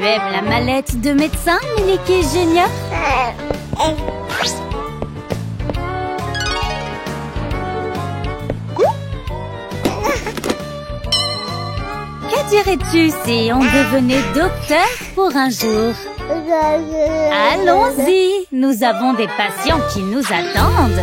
aimes la mallette de médecin, Milky Junior? Que dirais-tu si on devenait docteur pour un jour? Allons-y, nous avons des patients qui nous attendent.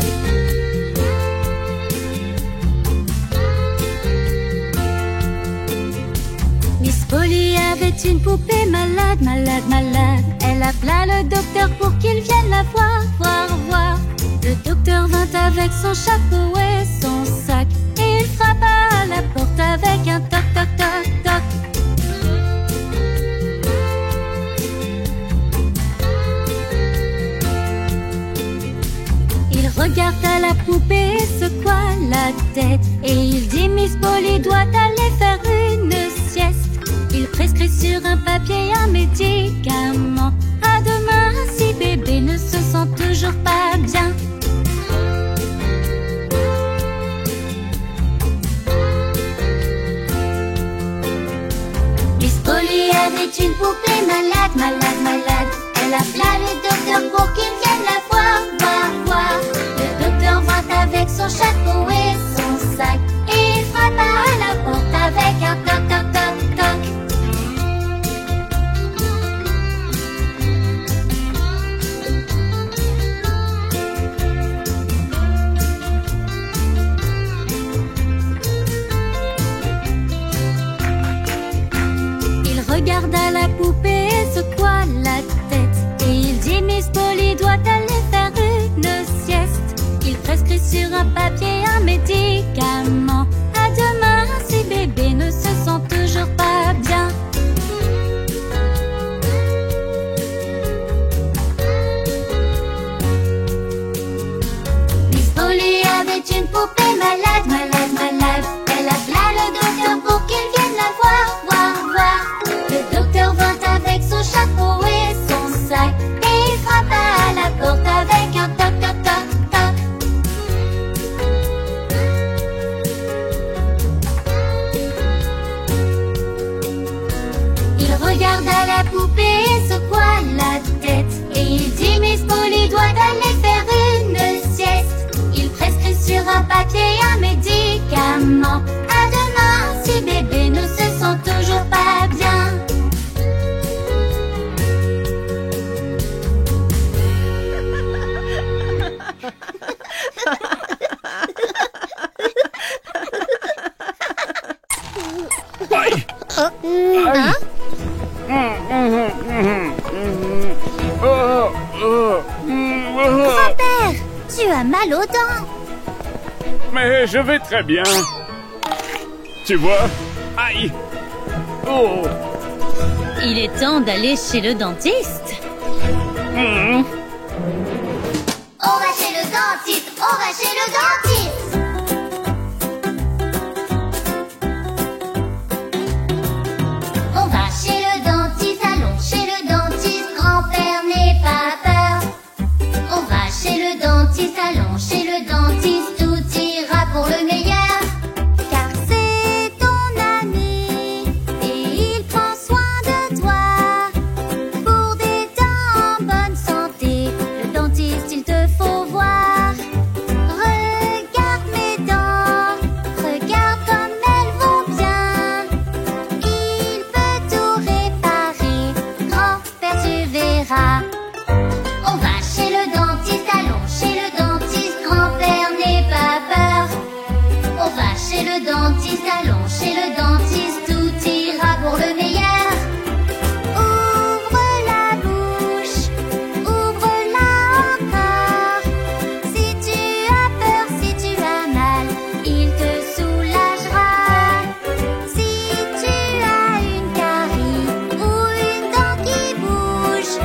Miss Polly avait une poupée malade, malade, malade. Elle appela le docteur pour qu'il vienne la voir, voir, voir. Le docteur vint avec son chapeau et son sac. Et il frappa à la porte avec un toc, toc, toc, toc. Il regarda la poupée et secoua la tête. Et il dit, Miss Polly doit aller faire une sieste. Il prescrit sur un papier un médicament. À demain si bébé ne se sent toujours pas bien. Miss Polly avait une poupée malade, malade, malade. Elle appela le docteur pour qu'il vienne la voir, voir, voir. Le docteur vint avec son chapeau et son sac. Et il frappa à la porte avec un toc, toc, toc, toc. Il regarda la poupée et secoua la tête. Et il dit, Miss Polly doit aller faire une sieste. Il prescrit sur un papier un médicament. À demain si bébé ne se sent toujours pas bien. Miss Polly avait une poupée malade, malade, malade. Elle appela le docteur pour qu'il vienne la voir, voir, voir. Le docteur vint avec son chapeau et son sac. Et il frappa à la porte avec un toc, toc, toc, toc. Il regarda la poupée et secoua la tête. Et il dit, Miss Polly doit aller faire une sieste. Il prescrit sur un papier un médicament. À demain si bébé ne se sent toujours pas bien. Aïe! Aïe! Grand-père, tu as mal aux dents. Mais je vais très bien. Tu vois? Aïe! Oh! Il est temps d'aller chez le dentiste. Hmm. On va chez le dentiste, on va chez le dentiste. On va chez le dentiste, allons chez le dentiste, grand-père n'aie pas peur. On va chez le dentiste, allons chez le dentiste, tout ira pour le meilleur. Car c'est ton ami et il prend soin de toi. Pour des dents en bonne santé, le dentiste il te faut voir. Regarde mes dents, regarde comme elles vont bien. Il peut tout réparer, grand-père tu verras. On va chez le dentiste, allons chez le dentiste, grand-père n'aie pas peur. On va chez le dentiste, allons chez le dentiste, tout ira pour le meilleur. Ouvre la bouche, ouvre-la encore. Si tu as peur, si tu as mal, il te soulagera. Si tu as une carie ou une dent qui bouge,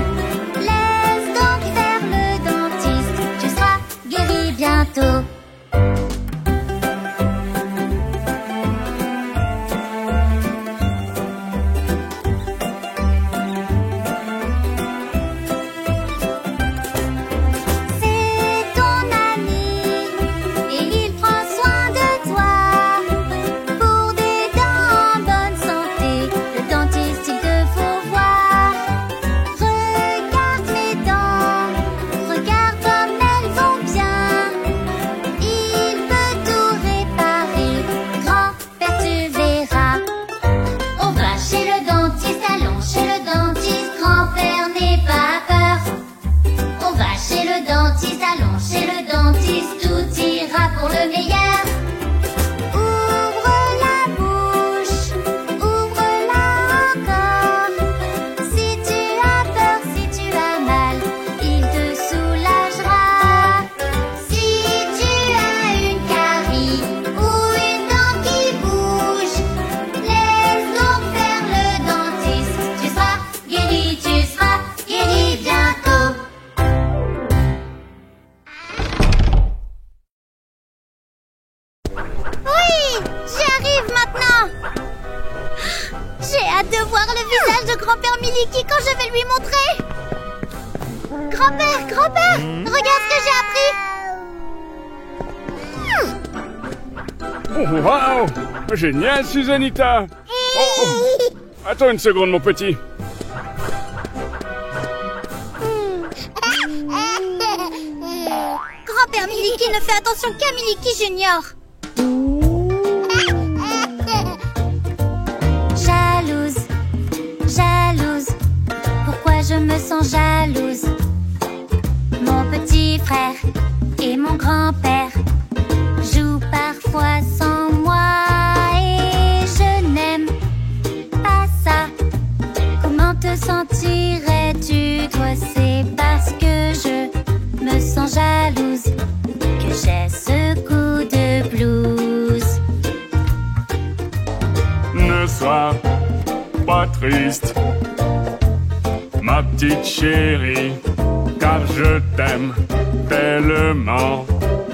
le visage de grand-père Miliki quand je vais lui montrer. Grand-père, grand-père, regarde ce que j'ai appris. Oh, wow! Génial, Susanita! Oh. Attends une seconde, mon petit. Grand-père Miliki ne fait attention qu'à Miliki Junior. Jalouse, jalouse, pourquoi je me sens jalouse? Mon petit frère et mon grand-père jouent parfois sans moi et je n'aime pas ça. Comment te sentirais-tu, toi? C'est parce que je me sens jalouse que j'ai ce coup de blues. Ne sois pas triste, ma petite chérie, car je t'aime tellement.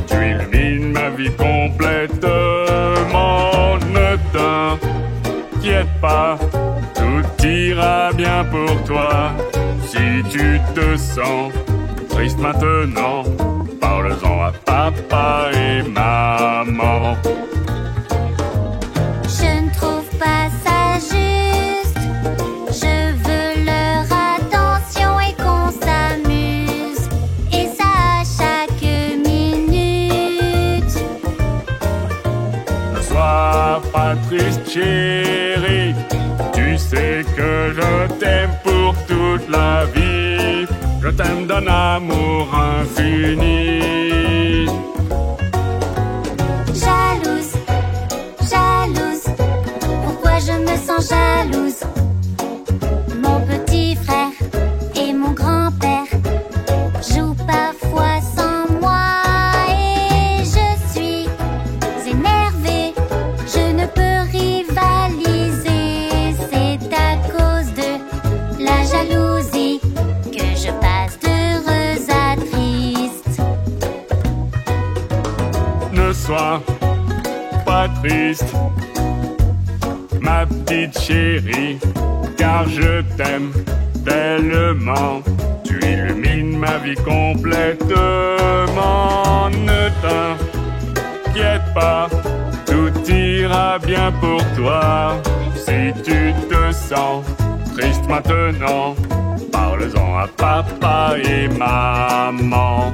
Tu illumines ma vie complètement. Ne t'inquiète pas, tout ira bien pour toi. Si tu te sens triste maintenant, parle-en à papa et maman. Je ne trouve pas ça juste. Je veux leur attention et qu'on s'amuse. Et ça à chaque minute. Ne sois pas triste, chérie. Tu sais que je t'aime pour toute la vie. Je t'aime d'un amour infini. Jalouse, jalouse, pourquoi je me sens jalouse? Mon petit frère et mon grand-père jouent parfois sans moi et je suis énervée. Je ne peux rivaliser, c'est à cause de la jalousie que je passe d'heureuse à triste. Ne sois pas triste, ma petite chérie, car je t'aime tellement. Tu illumines ma vie complètement. Ne t'inquiète pas, tout ira bien pour toi. Si tu te sens triste maintenant, parle-en à papa et maman.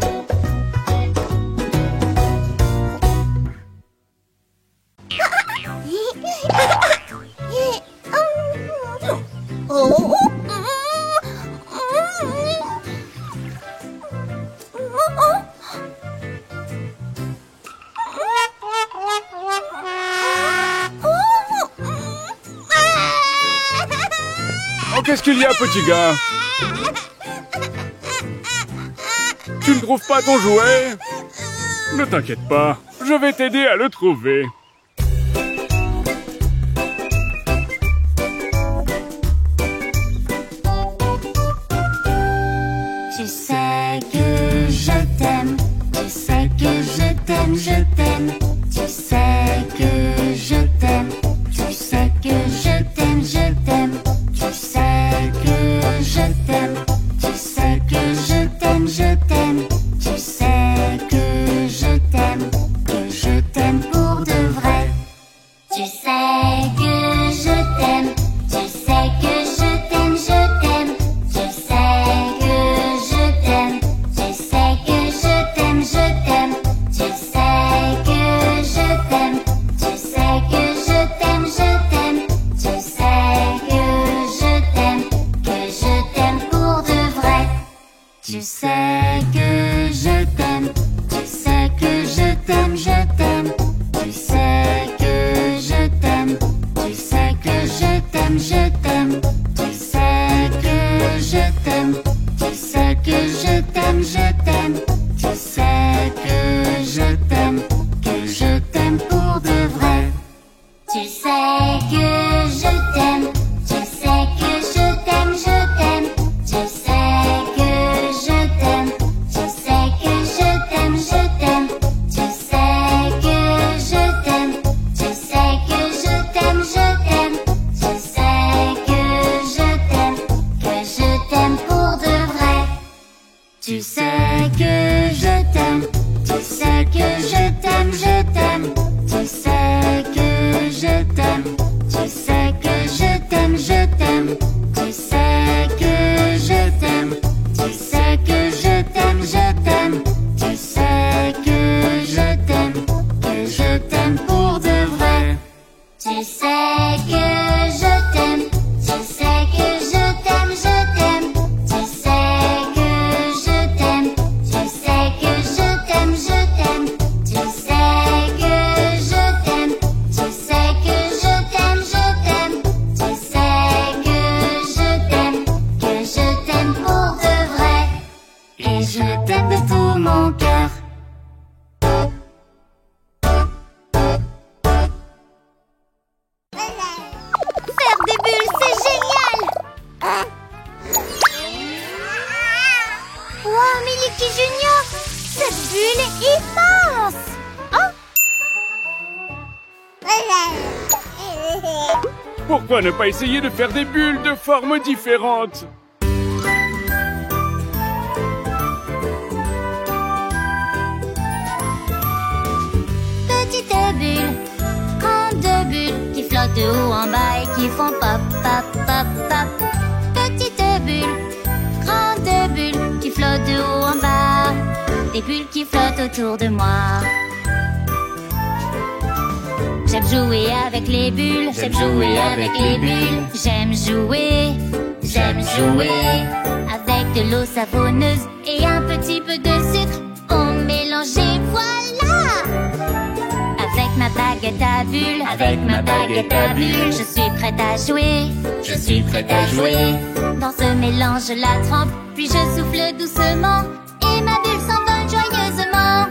Oh, qu'est-ce qu'il y a, petit gars? Tu ne trouves pas ton jouet? Ne t'inquiète pas, je vais t'aider à le trouver. Tu sais que je t'aime, tu sais que je t'aime, je t'aime. Tu sais que je t'aime, tu sais que je t'aime, je t'aime. Tu sais que je t'aime, tu sais que je t'aime, je t'aime. Tu sais que je t'aime pour de vrai. Tu sais que je t'aime, tu sais que je t'aime, je t'aime. Tu sais que je t'aime, tu sais que je t'aime, je t'aime. Tu sais que je t'aime, tu sais que je t'aime, je t'aime. Tu sais que je t'aime pour de vrai. Tu sais que je t'aime, tu sais que je t'aime, je t'aime. Tu sais que je t'aime, tu sais que je t'aime, je t'aime. Tu sais que je t'aime, tu sais que je t'aime, je t'aime. Tu sais que je t'aime pour de vrai. Tu sais que je t'aime, tu sais que je t'aime, je t'aime. Tu sais que je t'aime, tu sais Tu sais que je t'aime, tu sais que je t'aime, je t'aime. Tu sais que je t'aime, tu sais que je t'aime, je t'aime. Tu sais que je t'aime, tu sais que je t'aime, je t'aime. Tu sais que je t'aime pour de vrai. Tu sais que je t'aime, tu sais que je t'aime, je t'aime. Tu sais que je t'aime, tu sais que je t'aime, je t'aime. Tu sais que je t'aime, tu sais que je t'aime, je t'aime. Tu sais que je t'aime pour de vrai. Et je t'aime de tout mon cœur. Faire des bulles, c'est génial! Wow, Milky Junior! Cette bulle est immense! Pourquoi ne pas essayer de faire des bulles de formes différentes? Petite bulle, grande bulle qui flotte de haut en bas et qui font pop, pop, pop, pop. Petite bulle, grande bulle qui flotte de haut en bas. Des bulles qui flottent autour de moi. J'aime jouer avec les bulles, j'aime jouer avec les bulles. J'aime jouer avec de l'eau savonneuse et un petit peu de sucre. On mélange et voilà! Avec ma baguette à bulles, avec ma baguette à bulles, je suis prête à jouer, je suis prête à jouer. Dans ce mélange, je la trempe, puis je souffle doucement et ma bulle s'envole joyeusement.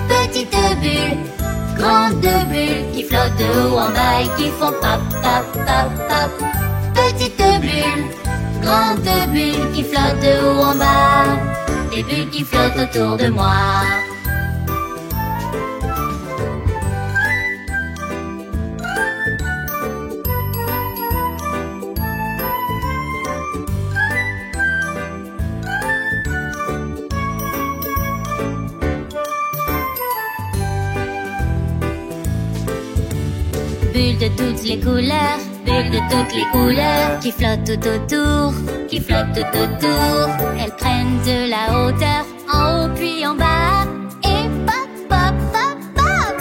Petite bulle, grande bulle qui flotte de haut en bas et qui font pop, pop, pop, pop. Petite bulle, grande bulle qui flotte de haut en bas. Des bulles qui flottent autour de moi. Bulles de toutes les couleurs, bulles de toutes les couleurs, qui flottent tout autour, qui flottent tout autour. Elles prennent de la hauteur, en haut puis en bas, et pop, pop, pop, pop.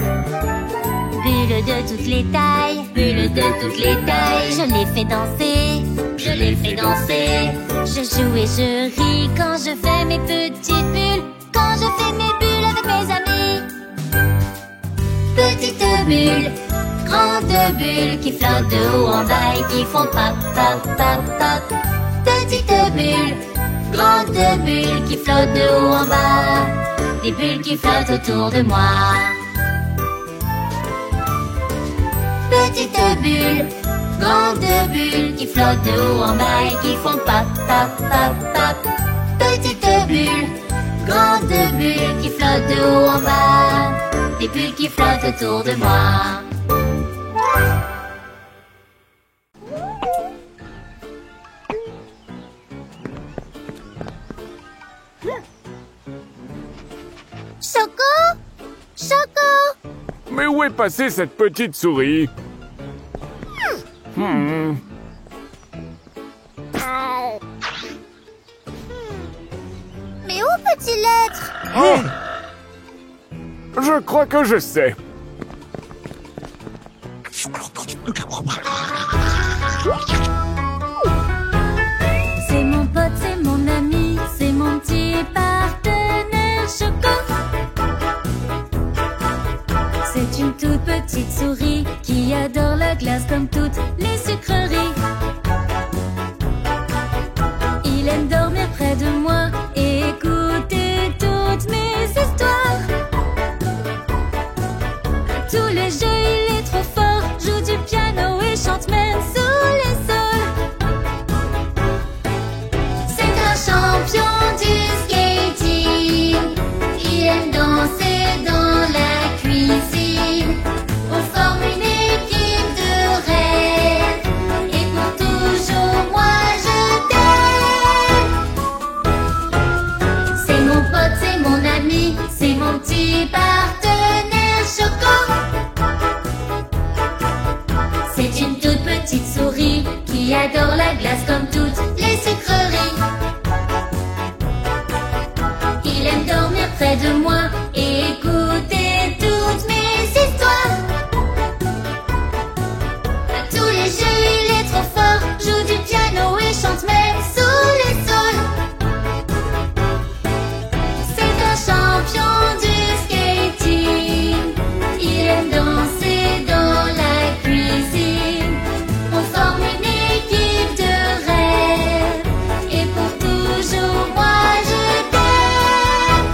Bulles de toutes les tailles, bulles de toutes les tailles, je les fais danser, je les fais danser. Je joue et je ris quand je fais mes petites bulles, quand je fais mes bulles avec mes amis. Petite bulle, grande bulle qui flotte de haut en bas et qui font pop, pop, pop, pop. Petite bulle, grande bulle qui flotte de haut en bas. Des bulles qui flottent autour de moi. Petite bulle, grande bulle qui flotte de haut en bas et qui font pop, pop, pop, pop. Petite bulle, grande bulle qui flotte de haut en bas. Des bulles qui flottent autour de moi. Choco? Choco? Mais où est passée cette petite souris? Mais où peut-il être? Oh! Je crois que je sais. C'est mon pote, c'est mon ami, c'est mon petit partenaire Choco. C'est une toute petite souris qui adore la glace comme toutes les sucreries. Il aime dormir près de moi et écouter toutes mes histoires. qui adore la glace comme toutes les sucreries. Il aime dormir près de moi et écouter toutes mes histoires. À tous les jeux, il est trop fort, joue du piano et chante même sous les saules. C'est un champion du skating. Il aime danser dans la cuisine. On forme une équipe de rêve. Et pour toujours, moi je t'aime.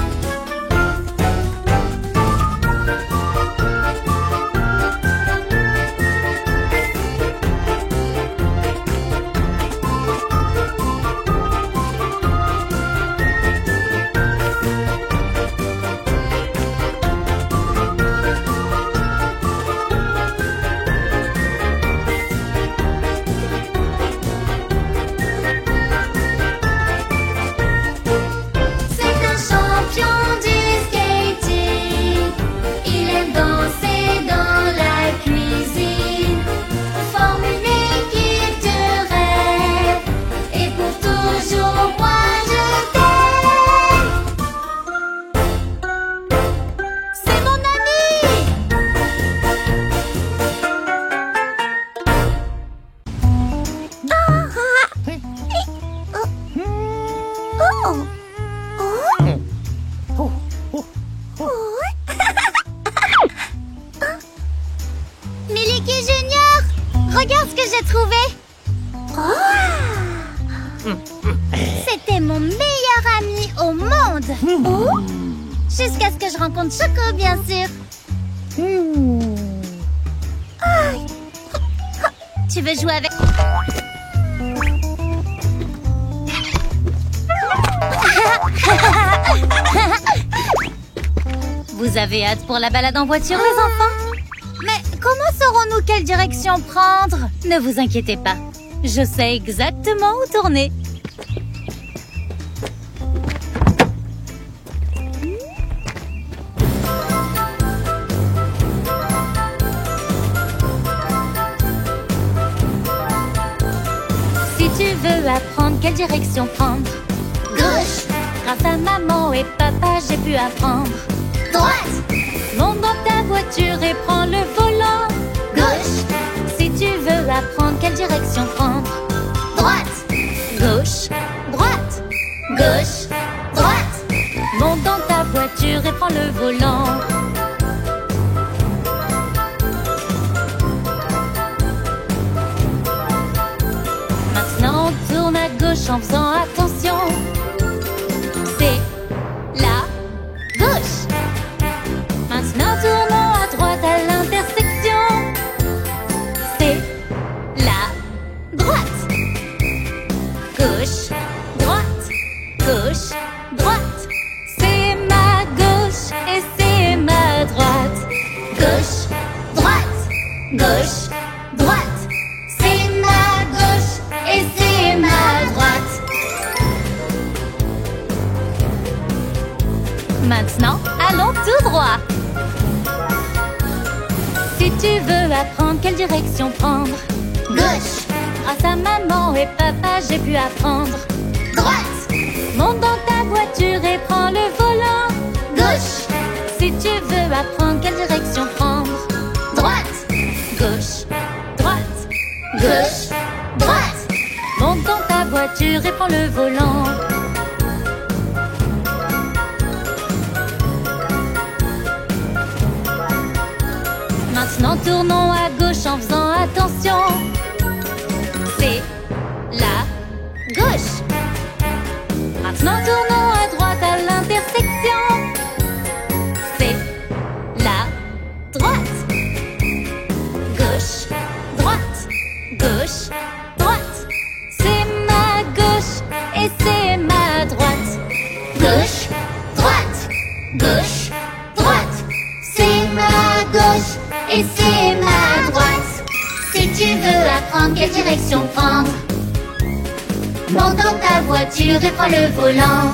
C'est un champion du skating. Il aime danser dans la cuisine. On forme une équipe de rêve. Et pour toujours, moi je t'aime. C'est mon ami. Miliki Junior, regarde ce que j'ai trouvé. C'était mon meilleur ami au monde. Jusqu'à ce que je rencontre Choco, bien sûr. Tu veux jouer avec... Vous avez hâte pour la balade en voiture, les enfants? Mais comment saurons-nous quelle direction prendre? Ne vous inquiétez pas, je sais exactement où tourner. Si tu veux apprendre quelle direction prendre, gauche. Grâce à maman et papa, j'ai pu apprendre. Droite. Monte dans ta voiture et prends le volant. Gauche. Si tu veux apprendre quelle direction prendre, droite. Gauche. Droite. Gauche. Droite. Monte dans ta voiture et prends le volant. Maintenant on tourne à gauche en faisant attention. C'est la gauche. Maintenant tournons à droite à l'intersection. C'est la droite. Gauche, droite, gauche, droite. C'est ma gauche et c'est ma droite. Gauche, droite, gauche, droite. C'est ma gauche et c'est ma droite. Maintenant, allons tout droit. Si tu veux apprendre quelle direction prendre, gauche. Grâce à maman et papa, j'ai pu apprendre. Droite. Monte dans ta voiture et prends le volant. Gauche. Si tu veux apprendre quelle direction prendre, droite. Gauche. Droite. Gauche. Droite. Monte dans ta voiture et prends le volant. Maintenant tournons à gauche en faisant attention. C'est la gauche. Maintenant tournons à droite à l'intersection. C'est la droite. Gauche, droite, gauche, droite. C'est ma gauche et c'est ma droite. Gauche, droite, gauche, droite. C'est ma gauche et c'est ma droite. Si tu veux apprendre quelle direction prendre, monte dans ta voiture et prends le volant.